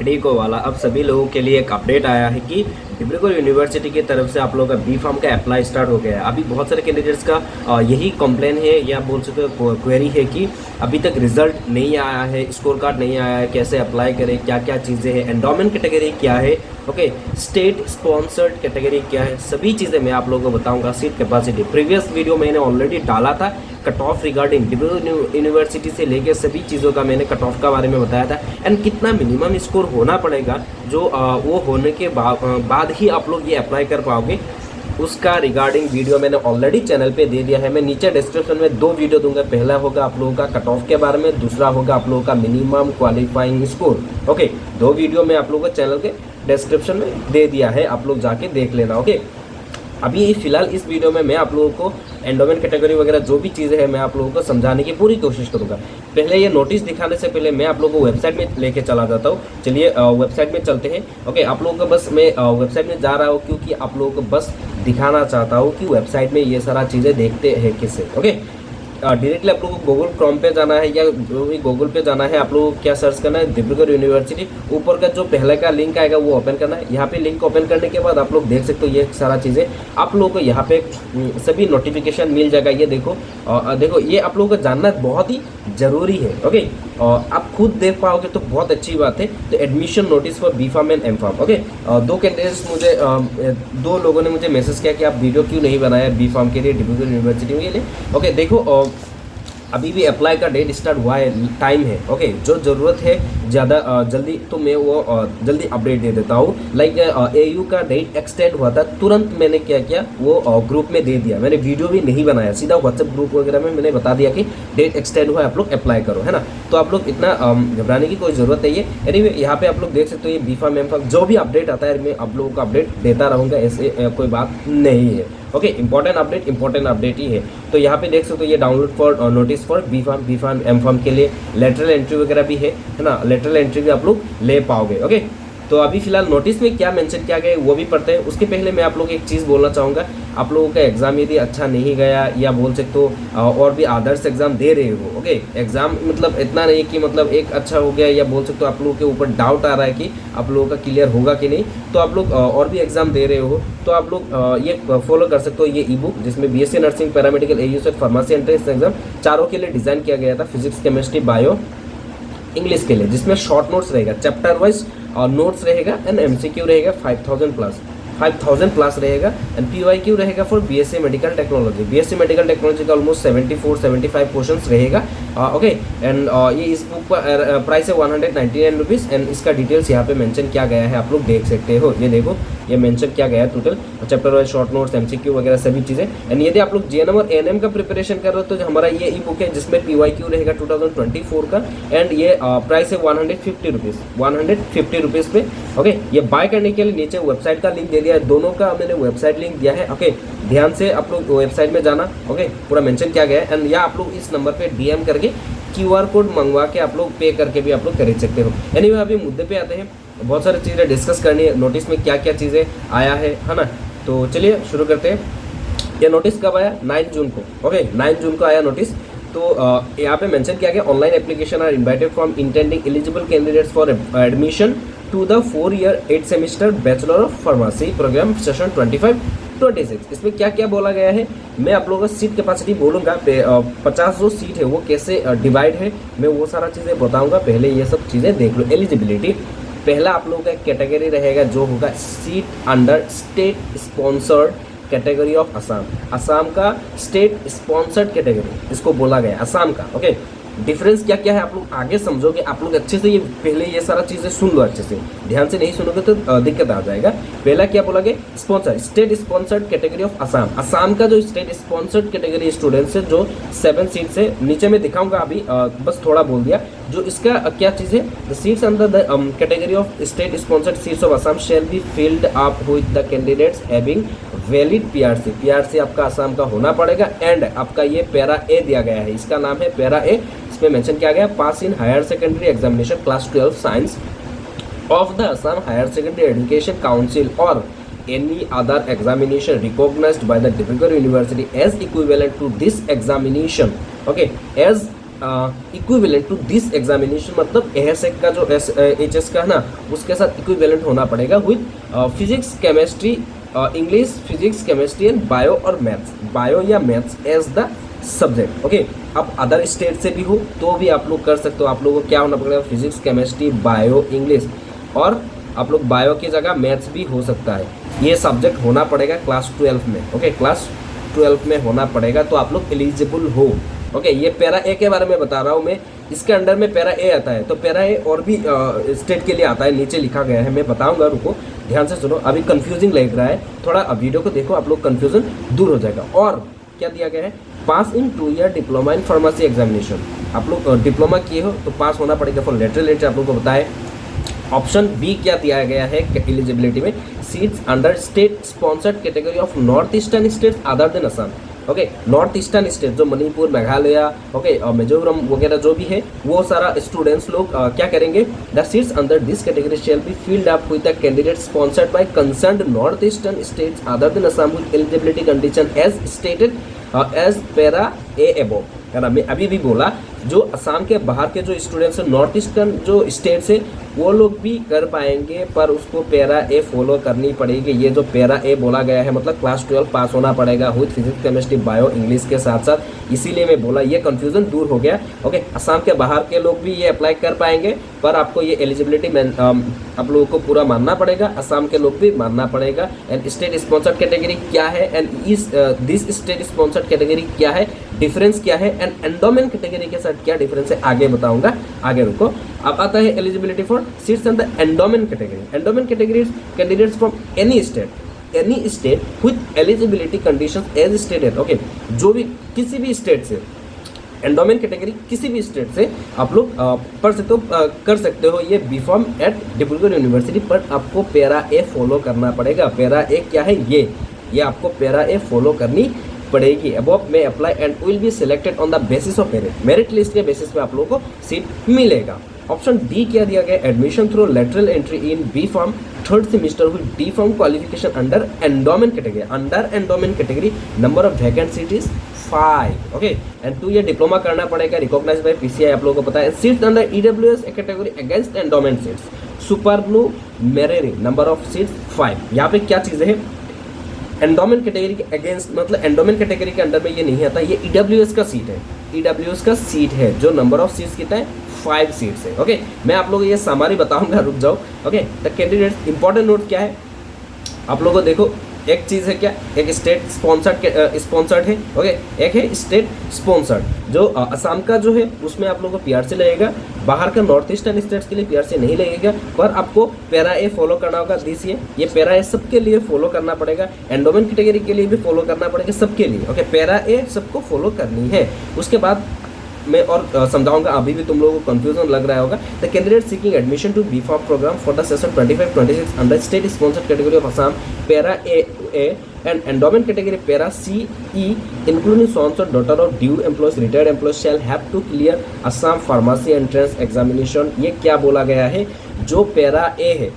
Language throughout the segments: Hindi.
मेडिको वाला। अब सभी लोगों के लिए एक अपडेट आया है कि डिब्रूगढ़ यूनिवर्सिटी की तरफ से आप लोगों का बी फार्म का अप्लाई स्टार्ट हो गया है। अभी बहुत सारे कैंडिडेट्स का यही कंप्लेन है या बोल सकते हो क्वेरी है कि अभी तक रिजल्ट नहीं आया है, स्कोर कार्ड नहीं आया है, कैसे अप्लाई करें, क्या क्या चीज़ें हैं, एंडोमेंट कैटेगरी क्या है, ओके, स्टेट स्पॉन्सर्ड कैटेगरी क्या है, सभी चीज़ें मैं आप लोगों को बताऊंगा। सीट कैपेसिटी प्रीवियस वीडियो मैंने ऑलरेडी डाला था, cut off regarding Dibrugarh university से लेकर सभी चीज़ों का मैंने कट ऑफ का बारे में बताया था एंड कितना मिनिमम स्कोर होना पड़ेगा जो वो होने के बाद ही आप लोग ये अप्लाई कर पाओगे, उसका रिगार्डिंग वीडियो मैंने ऑलरेडी चैनल पे दे दिया है। मैं नीचे डिस्क्रिप्शन में 2 वीडियो दूंगा, पहला होगा आप लोगों का कट ऑफ के बारे में, दूसरा होगा आप लोगों का minimum qualifying score. Okay, 2 video मैं आप लोगों को चैनल के डिस्क्रिप्शन में दे दिया है, आप लोग जाके देख लेना। ओके, अभी फिलहाल इस वीडियो में मैं आप लोगों को एंडोमेंट कैटेगरी वगैरह जो भी चीज़ें हैं मैं आप लोगों को समझाने की पूरी कोशिश करूंगा। पहले ये नोटिस दिखाने से पहले मैं आप लोगों को वेबसाइट में लेके चला जाता हूँ। चलिए वेबसाइट में चलते हैं। ओके, आप लोगों को बस मैं वेबसाइट में जा रहा हूँ क्योंकि आप लोगों को बस दिखाना चाहता हूँ कि वेबसाइट में ये सारा चीज़ें देखते हैं किससे। ओके, डायरेक्टली आप लोगों को गूगल क्रोम पे जाना है या गूगल पे जाना है, आप लोगों को क्या सर्च करना है, डिब्रूगढ़ यूनिवर्सिटी। ऊपर का जो पहले का लिंक आएगा वो ओपन करना है। यहाँ पे लिंक ओपन करने के बाद आप लोग देख सकते हो ये सारा चीज़ें आप लोगों को यहाँ पे सभी नोटिफिकेशन मिल जाएगा। ये देखो, देखो ये आप लोगों को जानना बहुत ही ज़रूरी है। ओके, आप खुद देख पाओगे तो बहुत अच्छी बात है। तो admission notice for B Pharm and M Pharm. Okay, 2 candidates मुझे 2 लोगों ने मुझे मैसेज किया कि आप वीडियो क्यों नहीं बनाया बी फार्म के लिए, डिब्रूगढ़ यूनिवर्सिटी के लिए। ओके, देखो अभी भी अप्लाई का डेट स्टार्ट हुआ है, टाइम है। ओके, जो ज़रूरत है ज़्यादा जल्दी तो मैं वो जल्दी अपडेट दे देता हूँ। लाइक AU का डेट एक्सटेंड हुआ था, तुरंत मैंने क्या किया वो ग्रुप में दे दिया। मैंने वीडियो भी नहीं बनाया, सीधा व्हाट्सएप ग्रुप वगैरह में मैंने बता दिया कि डेट एक्सटेंड हुआ है, आप लोग अप्लाई करो, है ना। तो आप लोग इतना घबराने की कोई ज़रूरत नहीं है। एनीवे यहाँ पे आप लोग देख सकते हो ये बी फार्म एम फार्म जो भी अपडेट आता है मैं आप लोगों को अपडेट देता रहूँगा, ऐसे कोई बात नहीं है। ओके, इंपॉर्टेंट अपडेट ही है। तो यहाँ पे देख सकते हो ये download for notice for B Pharm M Pharm के लिए लेटरल एंट्री वगैरह भी है ना, लेटरल एंट्री भी आप लोग ले पाओगे। ओके, तो अभी फिलहाल नोटिस में क्या मेंशन किया गया है वो भी पढ़ते हैं। उसके पहले मैं आप लोग एक चीज़ बोलना चाहूँगा, आप लोगों का एग्ज़ाम यदि अच्छा नहीं गया या बोल सकते हो और भी अदर्स एग्ज़ाम दे रहे हो, ओके, एग्ज़ाम मतलब इतना नहीं कि मतलब एक अच्छा हो गया या बोल सकते हो आप लोगों के ऊपर डाउट आ रहा है कि आप लोगों का क्लियर होगा कि नहीं, तो आप लोग और भी एग्ज़ाम दे रहे हो तो आप लोग ये फॉलो कर सकते हो ये ई बुक जिसमें BSc nursing, paramedical, AU set, pharmacy entrance exam चारों के लिए डिज़ाइन किया गया था, फिजिक्स, केमिस्ट्री, बायो, इंग्लिश के लिए, जिसमें शॉर्ट नोट्स रहेगा, चैप्टर वाइज और नोट्स रहेगा एंड MCQ रहेगा 5000 प्लस रहेगा एंड PYQ रहेगा फॉर BSc मेडिकल टेक्नोलॉजी का ऑलमोस्ट 74-75 क्वेश्चंस रहेगा। ओके, एंड ये इस बुक का प्राइस है 199 रुपीज़ एंड इसका डिटेल्स यहाँ पे मेंशन किया गया है, आप लोग देख सकते हो। ये देखो ये मेंशन किया गया है total chapter wise, short notes, MCQ वगैरह सभी चीज़ें। एंड यदि आप लोग JNM और ANM का प्रिपरेशन कर रहे हो तो हमारा ये ई बुक है जिसमें PYQ रहेगा 2024 का एंड ये प्राइस है 150 रुपीज़ पे। ओके, ये बाय करने के लिए नीचे वेबसाइट का लिंक दे दिया है, दोनों का मैंने वेबसाइट लिंक दिया है। ओके, ध्यान से आप लोग वेबसाइट में जाना। ओके, पूरा मेंशन किया गया है एंड या आप लोग इस नंबर पे DM करके QR कोड मंगवा के आप लोग पे करके भी आप लोग खरीद सकते हो। एनीवे अभी मुद्दे पे आते हैं, बहुत सारी चीज़ें डिस्कस करनी है, नोटिस में क्या क्या चीज़ें आया है ना। तो चलिए शुरू करते हैं। ये नोटिस कब आया? 9 जून को। ओके, 9 जून को आया नोटिस। तो यहाँ पे मेंशन किया गया online application are invited from intending eligible candidates for admission to the 4-year 8 semester bachelor of pharmacy program session 25-26। इसमें क्या क्या बोला गया है मैं आप लोगों को सीट कैपेसिटी बोलूँगा, 50 जो सीट है वो कैसे डिवाइड है मैं वो सारा चीज़ें बताऊँगा। पहले ये सब चीज़ें देख लो। एलिजिबिलिटी, पहला आप लोगों का कैटेगरी रहेगा जो होगा seat under state sponsored category of Assam. Assam का स्टेट स्पॉन्सर्ड कैटेगरी इसको बोला गया असम का। ओके, डिफरेंस क्या क्या है आप लोग आगे समझोगे, आप लोग अच्छे से ये पहले ये सारा चीज़ें सुन लो, अच्छे से ध्यान से नहीं सुनोगे तो दिक्कत आ जाएगा। पहला क्या बोला गया? Sponsor, state sponsored category of Assam. Assam का जो स्टेट स्पॉन्सर्ड कैटेगरी स्टूडेंट्स है जो 7 सीट से नीचे में दिखाऊंगा अभी, बस थोड़ा बोल दिया। जो इसका क्या चीज़ है, the seats under the category of state sponsored seats of Assam shell be filled up with the candidates having valid PRC आपका असम का होना पड़ेगा एंड आपका ये पैरा ए दिया गया है, इसका नाम है पैरा ए। इसमें मेंशन किया गया pass in higher secondary examination class 12 science of the Assam higher secondary education council और any other examination recognized by the Dibrugarh University as equivalent to this examination, okay, as equivalent to this examination, मतलब एएसएक का जो एचएस का है ना उसके साथ इक्विवेलेंट होना पड़ेगा with physics chemistry English physics chemistry and bio और मैथ्स, बायो या maths as the subject. Okay, अब अदर स्टेट से भी हो तो भी आप लोग कर सकते हो। आप लोगों को क्या होना पड़ेगा, फिजिक्स केमिस्ट्री बायो इंग्लिश, और आप लोग बायो की जगह मैथ्स भी हो सकता है, ये सब्जेक्ट होना पड़ेगा क्लास 12 में। ओके, क्लास 12 में होना पड़ेगा तो आप लोग एलिजिबल हो। ओके, ये पैरा ए के बारे में बता रहा हूँ मैं, इसके अंडर में पैरा ए आता है, तो पैरा ए और भी स्टेट के लिए आता है, नीचे लिखा गया है, मैं बताऊंगा, रुको ध्यान से सुनो, अभी कंफ्यूजिंग लग रहा है थोड़ा, वीडियो को देखो, आप लोग कंफ्यूजन दूर हो जाएगा। और क्या दिया गया है, पास इन 2 year diploma in pharmacy examination, आप लोग डिप्लोमा किए हो तो पास होना पड़ेगा फॉर लेटरल एंट्री, आप लोग को बताए। ऑप्शन बी क्या दिया गया है एलिजिबिलिटी में, seats under state sponsored category of north Eastern states other than Assam. Okay, north eastern state जो मणिपुर, मेघालय, ओके और मिजोरम वगैरह जो भी है, वो सारा स्टूडेंट्स लोग क्या करेंगे, the seats under this category shall be filled up with the candidate sponsored by concerned North Eastern states other than Assam with eligibility condition as stated as para A above. है ना, मैं अभी भी बोला, जो असम के बाहर के जो स्टूडेंट्स हैं, नॉर्थ ईस्टर्न जो स्टेट्स है, वो लोग भी कर पाएंगे, पर उसको पैरा ए फॉलो करनी पड़ेगी। ये जो पैरा ए बोला गया है, मतलब क्लास 12 पास होना पड़ेगा with physics chemistry bio English के साथ साथ, इसीलिए मैं बोला, ये कंफ्यूजन दूर हो गया। ओके, असम के बाहर के लोग भी ये अप्लाई कर पाएंगे, पर आपको ये एलिजिबिलिटी आप लोगों को पूरा मानना पड़ेगा, असम के लोग भी मानना पड़ेगा। एंड स्टेट स्पॉन्सर्ड कैटेगरी क्या है, and this state sponsored category क्या है, डिफरेंस क्या है, एंड एंडोमेंट कैटेगरी के साथ क्या डिफरेंस है, आगे बताऊंगा, आगे रुको। अब आता है eligibility for seats in the endowment category. Endowment category candidates from any state with eligibility conditions as stated. Okay, जो भी किसी भी स्टेट से, एंडोमेंट कैटेगरी किसी भी स्टेट से आप लोग पढ़ सकते हो, कर सकते हो ये बीफॉर्म एट डिब्रूगढ़ यूनिवर्सिटी, पर आपको पैरा ए फॉलो करना पड़ेगा। पैरा ए क्या है, ये आपको पैरा ए फॉलो करनी पड़ेगी। अबव में apply and will be selected on the basis of merit list के बेसिस पे आप लोगों को सीट मिलेगा। ऑप्शन डी क्या दिया गया, admission through lateral entry in B Pharm 3rd semester with D Pharm qualification under endowment category. Under endowment category number of vacant seat is 5। Okay, and 2 year diploma करना पड़ेगा, रिकॉग्नाइज बाय पीसीआई, आप लोगों को पता है। Seats under EWS category against endowment seats supernumerary, number of seats 5। यहाँ पे क्या चीज़ें हैं, एंडोमेंट कैटेगरी के अगेंस्ट, मतलब एंडोमेंट कैटेगरी के अंडर में ये नहीं आता, ये ईडब्ल्यूएस का सीट है, ईडब्ल्यूएस का सीट है, जो नंबर ऑफ सीट्स कितना है, 5 सीट्स है। ओके, मैं आप लोगों को ये सामारी बताऊंगा, रुक जाओ। Okay, the candidate important note क्या है, आप लोगों को देखो, एक चीज़ है क्या, एक स्टेट स्पॉन्सर्ड है। ओके, एक है स्टेट स्पॉन्सर्ड, जो असम का जो है उसमें आप लोगों को पीआरसी लगेगा, बाहर का नॉर्थ ईस्टर्न स्टेट्स के लिए पीआरसी नहीं लगेगा, पर आपको पैरा ए फॉलो करना होगा। ये पैरा ए सबके लिए फॉलो करना पड़ेगा, एंडोमेंट कैटेगरी के लिए भी फॉलो करना पड़ेगा, सबके लिए। ओके, पैरा ए सबको फॉलो करनी है। उसके बाद मैं और समझाऊंगा, अभी भी तुम लोगों को कंफ्यूजन लग रहा होगा। The candidate seeking admission to B Pharm program for the session 25-26 under state sponsored category of Assam para A and endowment category para C E including sons or daughter of due employees retired employees shall have to clear Assam pharmacy entrance examination। ये क्या बोला गया है, जो पैरा ए है,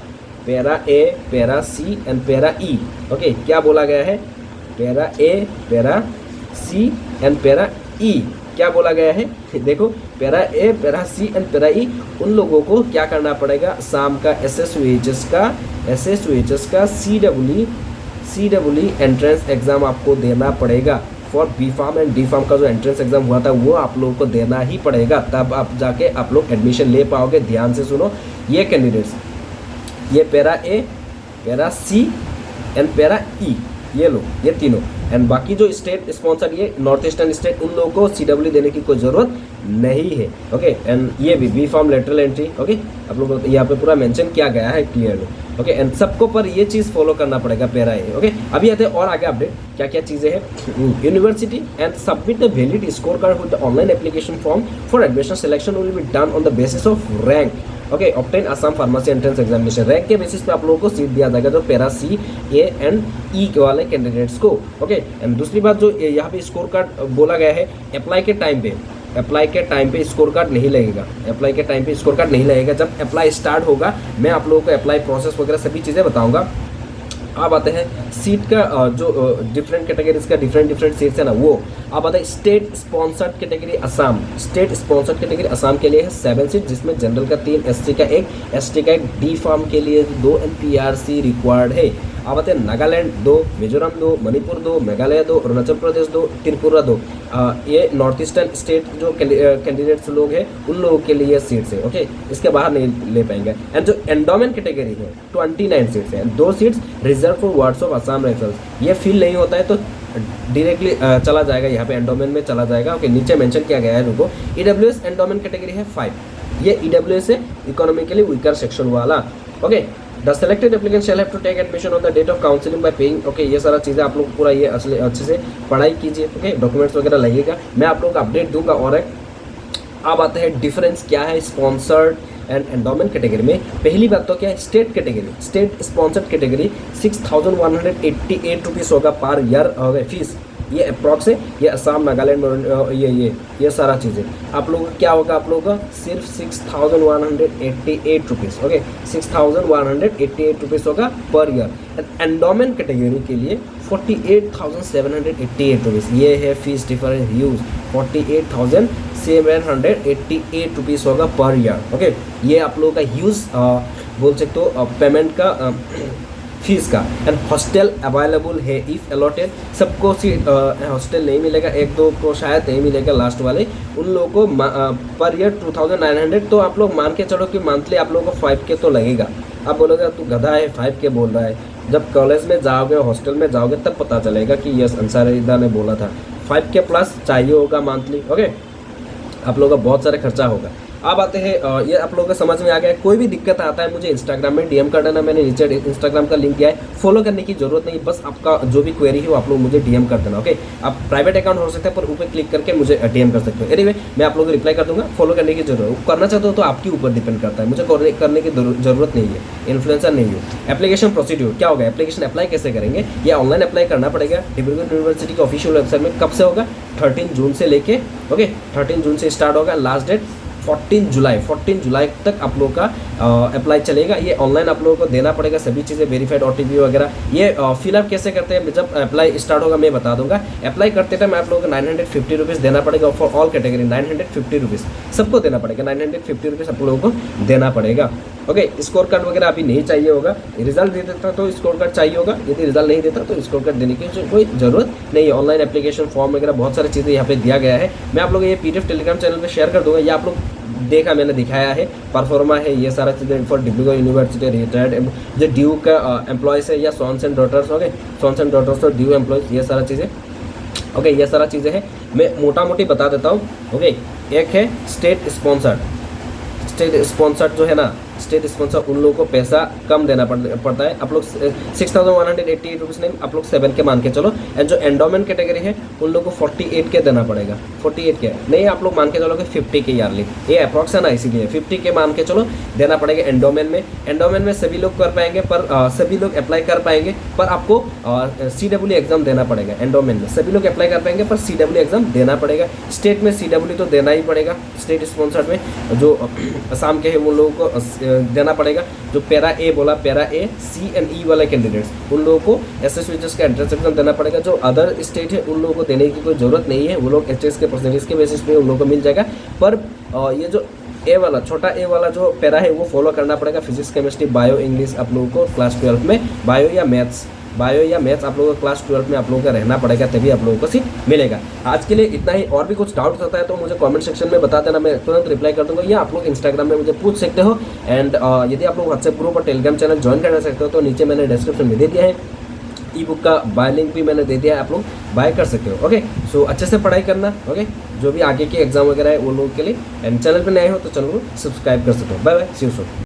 para A, para C and para E. Okay, क्या बोला गया है, para A, para C and para E, क्या बोला गया है, देखो para A, para C and para E, उन लोगों को क्या करना पड़ेगा, असम का एसएसयूएचएस का सीडब्ल्यू एंट्रेंस एग्जाम आपको देना पड़ेगा। For B Pharm and D Pharm का जो एंट्रेंस एग्जाम हुआ था वो आप लोगों को देना ही पड़ेगा, तब आप जाके आप लोग एडमिशन ले पाओगे। ध्यान से सुनो, ये कैंडिडेट्स, ये para A, para C and para E, ये लो, ये तीनों, एंड बाकी जो स्टेट स्पॉन्सर्ड ये नॉर्थ ईस्टर्न स्टेट, उन लोगों को सीडब्ल्यू देने की कोई ज़रूरत नहीं है। ओके, एंड ये भी B Pharm lateral entry. Okay, आप लोगों को यहाँ पे पूरा मेंशन किया गया है क्लियरली। ओके, एंड सबको पर ये चीज़ फॉलो करना पड़ेगा, पैरा ए। ओके, अभी आते हैं और आगे अपडेट, क्या क्या चीज़ें हैं। University and submit the valid score card with the online application form for admission selection will be done on the basis of rank. Okay, obtain Assam pharmacy entrance examination, rank के बेसिस पे आप लोगों को सीट दिया जाएगा, जो पैरा सी ए एंड ई के वाले कैंडिडेट्स को। ओके, एंड दूसरी बात जो यहाँ पे स्कोर कार्ड बोला गया है, अप्लाई के टाइम पे स्कोर कार्ड नहीं लगेगा, अप्लाई के टाइम पे स्कोर कार्ड नहीं लगेगा। जब अप्लाई स्टार्ट होगा, मैं आप लोगों को अप्लाई प्रोसेस वगैरह सभी चीज़ें बताऊंगा। अब आते हैं सीट का जो डिफरेंट कैटेगरीज का डिफरेंट सीट्स है ना वो। अब आता है state sponsored category Assam. State sponsored category Assam के लिए है 7 सीट, जिसमें जनरल का 3, एसटी का 1, एसटी का 1, डी फार्म के लिए 2 एंड पीआरसी रिक्वायर्ड है। अब आते हैं नागालैंड 2, मिजोरम 2, मणिपुर 2, मेघालय 2, अरुणाचल प्रदेश 2, त्रिपुरा 2। ये नॉर्थ ईस्टर्न स्टेट जो कैंडिडेट्स लोग हैं उन लोगों के लिए सीट्स है। ओके, इसके बाहर नहीं ले पाएंगे। एंड जो एंडोमेंट कैटेगरी है 29 सीट्स है, 2 seats reserve for wards of Assam Rifles. ये फिल नहीं होता है तो डायरेक्टली चला जाएगा, यहाँ पे एंडोमेंट में चला जाएगा। ओके, नीचे मेंशन किया गया है लोगों। ईडब्ल्यूएस एंडोमेंट कैटेगरी है 5। ये ईडब्ल्यूएस है इकोनॉमिकली वीकर सेक्शन वाला। Okay, the selected applicant shall have to take admission on the date of counselling by paying. Okay, ये सारा चीज़ें आप लोग पूरा ये अच्छे से पढ़ाई कीजिए। ओके, डॉक्यूमेंट्स वगैरह लगेगा, मैं आप लोगों को अपडेट दूंगा। और एक अब आते हैं डिफरेंस क्या है स्पॉन्सर्ड एंड एंडोमेंट कैटेगरी में। पहली बात तो क्या है, state category, state sponsored category 6188 rupees होगा पर ईयर होगा फीस। ये अप्रॉक्स है, ये असम नागालैंड और ये सारा चीज़ें आप लोगों का क्या होगा, आप लोगों का सिर्फ 6188 रुपीज़। ओके, 6188 रुपीज़ होगा पर ईयर। एंडोमेंट कैटेगरी के लिए 48,788 रुपीज़। ये है फीस डिफरेंस ह्यूज, 48,788 रुपीज़ होगा पर ईयर। ओके, ये आप लोगों का ह्यूज बोल सकते हो पेमेंट का फीस का। एंड हॉस्टल अवेलेबल है इफ़ अलॉटेड। सबको हॉस्टल नहीं मिलेगा, 1-2 को शायद नहीं मिलेगा, लास्ट वाले उन लोगों को पर ईयर 2900। तो आप लोग मान के चलो कि मंथली आप लोगों को 5K तो लगेगा। आप बोलोगे तू गधा है 5K बोल रहा है। जब कॉलेज में जाओगे, हॉस्टल में जाओगे, तब पता चलेगा कि यस अंसारीदा ने बोला था 5K प्लस चाहिए होगा मंथली। ओके, आप लोगों का बहुत सारा खर्चा होगा। अब आते हैं ये आप लोगों को समझ में आ गया। कोई भी दिक्कत आता है मुझे इंस्टाग्राम में डीएम कर देना, मैंने नीचे इंस्टाग्राम का लिंक दिया है, फॉलो करने की जरूरत नहीं, बस आपका जो भी क्वेरी है वो आप लोग मुझे डीएम कर देना। ओके, आप प्राइवेट अकाउंट हो सकता है पर ऊपर क्लिक करके मुझे डीएम कर सकते हो। एनीवे, मैं आप लोगों को रिप्लाई कर दूंगा। फॉलो करने की जरूरत करना चाहते हो तो आपके ऊपर डिपेंड करता है, मुझे करने की जरूरत नहीं है, इन्फ्लुएंसर नहीं है। एप्लीकेशन प्रोसीड्यूर क्या होगा, एप्लीकेशन अप्लाई कैसे करेंगे, ये ऑनलाइन अप्लाई करना पड़ेगा डिब्रूगढ़ यूनिवर्सिटी के ऑफिशियल वेबसाइट में। कब से होगा, 13 जून से लेके, ओके 13 जून से स्टार्ट होगा, लास्ट डेट 14 जुलाई तक आप लोगों का अप्लाई चलेगा। ये ऑनलाइन आप लोगों को देना पड़ेगा सभी चीज़ें, वेरीफाइड OTP वगैरह। ये फिलअप कैसे करते हैं, जब अप्लाई स्टार्ट होगा मैं बता दूंगा। अप्लाई करते टाइम आप लोगों को 950 रुपीज़ देना पड़ेगा फॉर ऑल कैटेगरी। 950 रुपीज़ सबको देना पड़ेगा, 950 रुपीज़ आप लोगों को देना पड़ेगा। ओके, स्कोर कार्ड वगैरह अभी नहीं चाहिए होगा, रिजल्ट दे देता तो स्कोर कार्ड चाहिए होगा, यदि रिजल्ट नहीं देता तो स्कोर कार्ड देने की कोई ज़रूरत नहीं है। ऑनलाइन एप्लीकेशन फॉर्म वगैरह बहुत सारी चीज़ें यहाँ पे दिया गया है। मैं आप लोग ये PDF टेलीग्राम चैनल पे शेयर कर दूंगा, ये आप लोग देखा, मैंने दिखाया है, परफॉर्मा है, ये सारा चीज़ें फॉर डिब्रूगढ़ यूनिवर्सिटी रिटायर्ड जो ड्यू का एम्प्लॉयज़ है या sons and daughters. Okay, sons and daughters और ड्यू एम्प्लॉयज़, ये सारा चीज़ें। ओके, ये सारा चीज़ें हैं, मैं मोटा मोटी बता देता हूँ। ओके, एक है स्टेट स्पॉन्सर्ड जो है ना, स्टेट स्पॉन्सर उन लोगों को पैसा कम देना पड़ता है। आप लोग 6188 रुपीज़ नहीं, आप लोग 7K मान के चलो। एंड जो एंडोमेंट कैटेगरी है उन लोगों को 48K देना पड़ेगा। 48K नहीं, आप लोग मान के चलो कि 50K ईयरली, ये अप्रॉक्स है ना, इसीलिए 50K मान के चलो देना पड़ेगा एंडोमेंट में। एंडोमेंट में सभी लोग कर पाएंगे, पर सभी लोग अप्लाई कर पाएंगे, पर आपको CW एग्जाम देना पड़ेगा। एंडोमेंट में सभी लोग अप्लाई कर पाएंगे पर CW एग्जाम देना पड़ेगा। स्टेट में CW तो देना ही पड़ेगा, स्टेट स्पॉन्सर्ड में जो असम के हैं वो लोगों को देना पड़ेगा। जो पैरा ए बोला, para A C and E वाले कैंडिडेट्स उन लोगों को SSVHS का एंट्रेंस एग्जाम देना पड़ेगा। जो अदर स्टेट है उन लोगों को देने की कोई ज़रूरत नहीं है, वो लोग HS के परसेंटेज के बेसिस पे उन लोगों को मिल जाएगा। पर ये जो ए वाला, छोटा ए वाला जो पैरा है वो फॉलो करना पड़ेगा। फिजिक्स, केमिस्ट्री, बायो, इंग्लिश आप लोगों को क्लास 12 में, बायो या मैथ्स आप लोगों को क्लास 12 में आप लोगों का रहना पड़ेगा, तभी आप लोगों को सीट मिलेगा। आज के लिए इतना ही। और भी कुछ डाउट होता है तो मुझे कमेंट सेक्शन में बता देना, मैं तुरंत रिप्लाई कर दूंगा, या आप लोग इंस्टाग्राम में मुझे पूछ सकते हो। एंड यदि आप लोग व्हाट्सएप ग्रुप और टेलीग्राम चैनल ज्वाइन करना सकते हो तो नीचे मैंने डिस्क्रिप्शन में दे दिया है, ई-बुक का बाय लिंक भी मैंने दे दिया है, आप लोग बाय कर सकते हो। ओके, सो अच्छे से पढ़ाई करना। ओके, जो भी आगे के एग्जाम वगैरह है वो लोगों के लिए। एंड चैनल पर नए हो तो चैनल को सब्सक्राइब कर सकते हो। Bye bye, see you soon.